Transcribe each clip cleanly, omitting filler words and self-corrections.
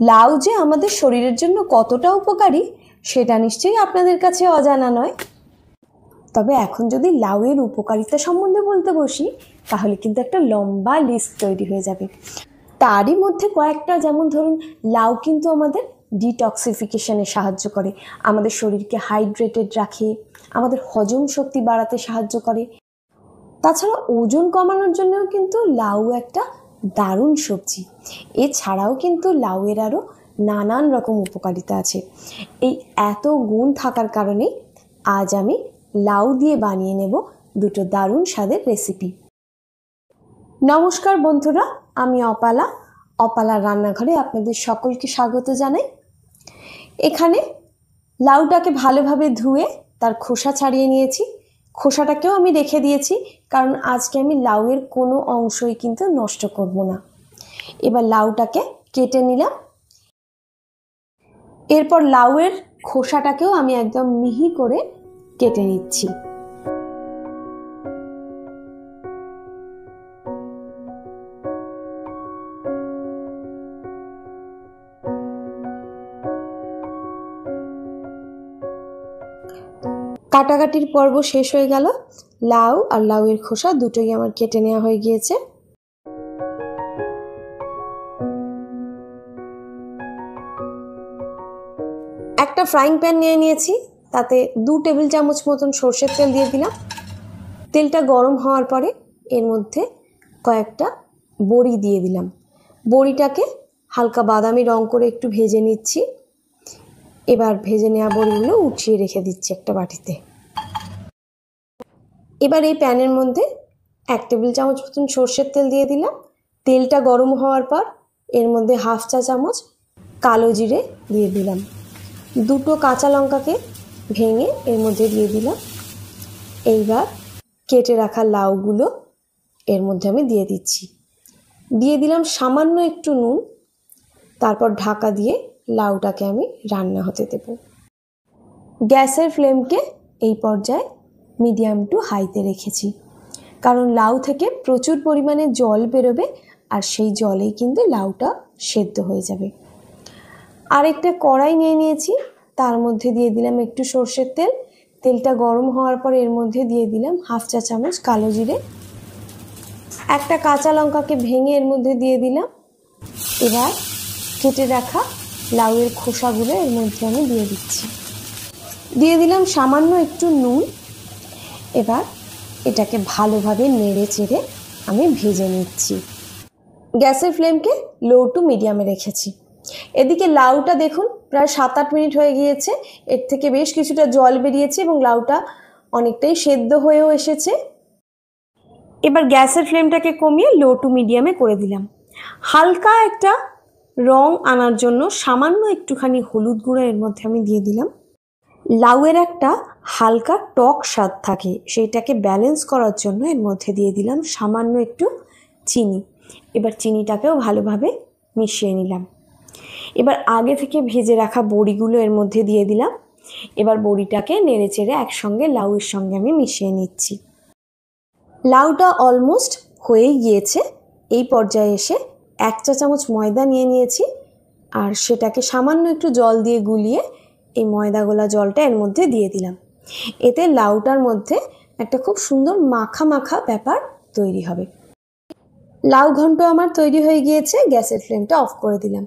লাউ যে আমাদের শরীরের জন্য কতটা উপকারী সেটা নিশ্চয়ই আপনাদের কাছে অজানা নয়। তবে এখন যদি লাউয়ের উপকারিতা সম্বন্ধে বলতে বসি তাহলে কিন্তু একটা লম্বা লিস্ট তৈরি হয়ে যাবে। তারই মধ্যে কয়েকটা, যেমন ধরুন লাউ কিন্তু আমাদের ডিটক্সিফিকেশনে সাহায্য করে, আমাদের শরীরকে হাইড্রেটেড রাখে, আমাদের হজম শক্তি বাড়াতে সাহায্য করে। তাছাড়া ওজন কমানোর জন্যও কিন্তু লাউ একটা দারুণ সবজি। এছাড়াও কিন্তু লাউয়ের আরও নানান রকম উপকারিতা আছে। এই এত গুণ থাকার কারণে আজ আমি লাউ দিয়ে বানিয়ে নেব দুটো দারুণ স্বাদের রেসিপি। নমস্কার বন্ধুরা, আমি অপালার রান্নাঘরে আপনাদের সকলকে স্বাগত জানাই। এখানে লাউটাকে ভালোভাবে ধুয়ে তার খোসা ছাড়িয়ে নিয়েছি। খোসাটাকেও আমি রেখে দিয়েছি, কারণ আজকে আমি লাউয়ের কোনো অংশই কিন্তু নষ্ট করব না। এবার লাউটাকে কেটে নিলাম। এরপর লাউয়ের খোসাটাকেও আমি একদম মিহি করে কেটে নিচ্ছি। কাটাকাটির পর্ব শেষ হয়ে গেল। লাউ আর লাউয়ের খোসা দুটোই আমার কেটে নেওয়া হয়ে গিয়েছে। একটা ফ্রাইং প্যান নিয়ে নিয়েছি, তাতে 2 টেবিল চামচ মতন সর্ষের তেল দিয়ে দিলাম। তেলটা গরম হওয়ার পরে এর মধ্যে কয়েকটা বড়ি দিয়ে দিলাম। বড়িটাকে হালকা বাদামি রং করে একটু ভেজে নিচ্ছি। এবার ভেজে নেওয়া বড়িগুলো উঠিয়ে রেখে দিচ্ছি একটা বাটিতে। এবার এই প্যানের মধ্যে 1 টেবিল চামচ মতন সর্ষের তেল দিয়ে দিলাম। তেলটা গরম হওয়ার পর এর মধ্যে 1/2 চা চামচ কালো জিরে দিয়ে দিলাম। 2টো কাঁচা লঙ্কাকে ভেঙে এর মধ্যে দিয়ে দিলাম। এইবার কেটে রাখা লাউগুলো এর মধ্যে আমি দিয়ে দিচ্ছি। দিয়ে দিলাম সামান্য একটু নুন। তারপর ঢাকা দিয়ে লাউটাকে আমি রান্না হতে দেব। গ্যাসের ফ্লেমকে এই পর্যায়ে মিডিয়াম টু হাইতে রেখেছি, কারণ লাউ থেকে প্রচুর পরিমাণে জল বেরোবে আর সেই জলেই কিন্তু লাউটা সেদ্ধ হয়ে যাবে। আরেকটা কড়াই নিয়ে নিয়েছি, তার মধ্যে দিয়ে দিলাম একটু সর্ষের তেল। তেলটা গরম হওয়ার পর এর মধ্যে দিয়ে দিলাম 1/2 চা চামচ কালো জিরে। একটা কাঁচা লঙ্কাকে ভেঙে এর মধ্যে দিয়ে দিলাম। এবার কেটে রাখা লাউয়ের খোসাগুলো এর মধ্যে আমি দিয়ে দিচ্ছি। দিয়ে দিলাম সামান্য একটু নুন। এবার এটাকে ভালোভাবে নেড়ে চেড়ে আমি ভেজে নিচ্ছি। গ্যাসের ফ্লেমকে লো টু মিডিয়ামে রেখেছি। এদিকে লাউটা দেখুন প্রায় 7-8 মিনিট হয়ে গিয়েছে। এর থেকে বেশ কিছুটা জল বেরিয়েছে এবং লাউটা অনেকটাই সেদ্ধ হয়েও এসেছে। এবার গ্যাসের ফ্লেমটাকে কমিয়ে লো টু মিডিয়ামে করে দিলাম। হালকা একটা রং আনার জন্য সামান্য একটুখানি হলুদ গুঁড়ো এর মধ্যে আমি দিয়ে দিলাম। লাউয়ের একটা হালকা টক স্বাদ থাকে, সেইটাকে ব্যালেন্স করার জন্য এর মধ্যে দিয়ে দিলাম সামান্য একটু চিনি। এবার চিনিটাকেও ভালোভাবে মিশিয়ে নিলাম। এবার আগে থেকে ভেজে রাখা বড়িগুলো এর মধ্যে দিয়ে দিলাম। এবার বড়িটাকে নেড়ে চেড়ে একসঙ্গে লাউয়ের সঙ্গে আমি মিশিয়ে নিচ্ছি। লাউটা অলমোস্ট হয়েই গিয়েছে। এই পর্যায়ে এসে 1 চা চামচ ময়দা নিয়ে নিয়েছি আর সেটাকে সামান্য একটু জল দিয়ে গুলিয়ে এই ময়দা গোলা জলটা এর মধ্যে দিয়ে দিলাম। এতে লাউটার মধ্যে একটা খুব সুন্দর মাখা মাখা ব্যাপার তৈরি হবে। লাউ ঘন্ট আমার তৈরি হয়ে গিয়েছে। গ্যাসের ফ্লেমটা অফ করে দিলাম।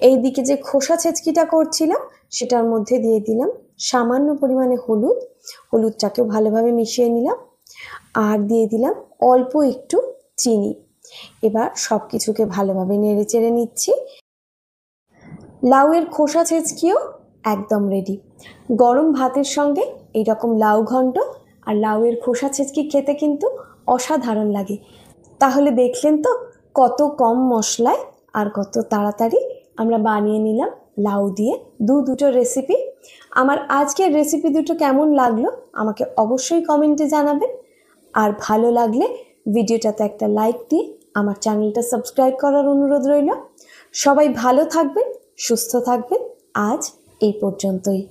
এই দিকে যে খোসা ছেঁচকিটা করছিলাম সেটার মধ্যে দিয়ে দিলাম সামান্য পরিমাণে হলুদ। হলুদটাকেও ভালোভাবে মিশিয়ে নিলাম আর দিয়ে দিলাম অল্প একটু চিনি। এবার সব কিছুকে ভালোভাবে নেড়ে চেড়ে নিচ্ছি। লাউয়ের খোসা ছেঁচকিও একদম রেডি। গরম ভাতের সঙ্গে এইরকম লাউ ঘন্ট আর লাউয়ের খোসা ছেঁচকি খেতে কিন্তু অসাধারণ লাগে। তাহলে দেখলেন তো কত কম মশলায় আর কত তাড়াতাড়ি আমরা বানিয়ে নিলাম লাউ দিয়ে দুটো রেসিপি। আমার আজকের রেসিপি দুটো কেমন লাগলো আমাকে অবশ্যই কমেন্টে জানাবেন। আর ভালো লাগলে ভিডিওটাতে একটা লাইক দিয়ে আমার চ্যানেলটা সাবস্ক্রাইব করার অনুরোধ রইল। সবাই ভালো থাকবেন, সুস্থ থাকবেন। আজ এই পর্যন্তই।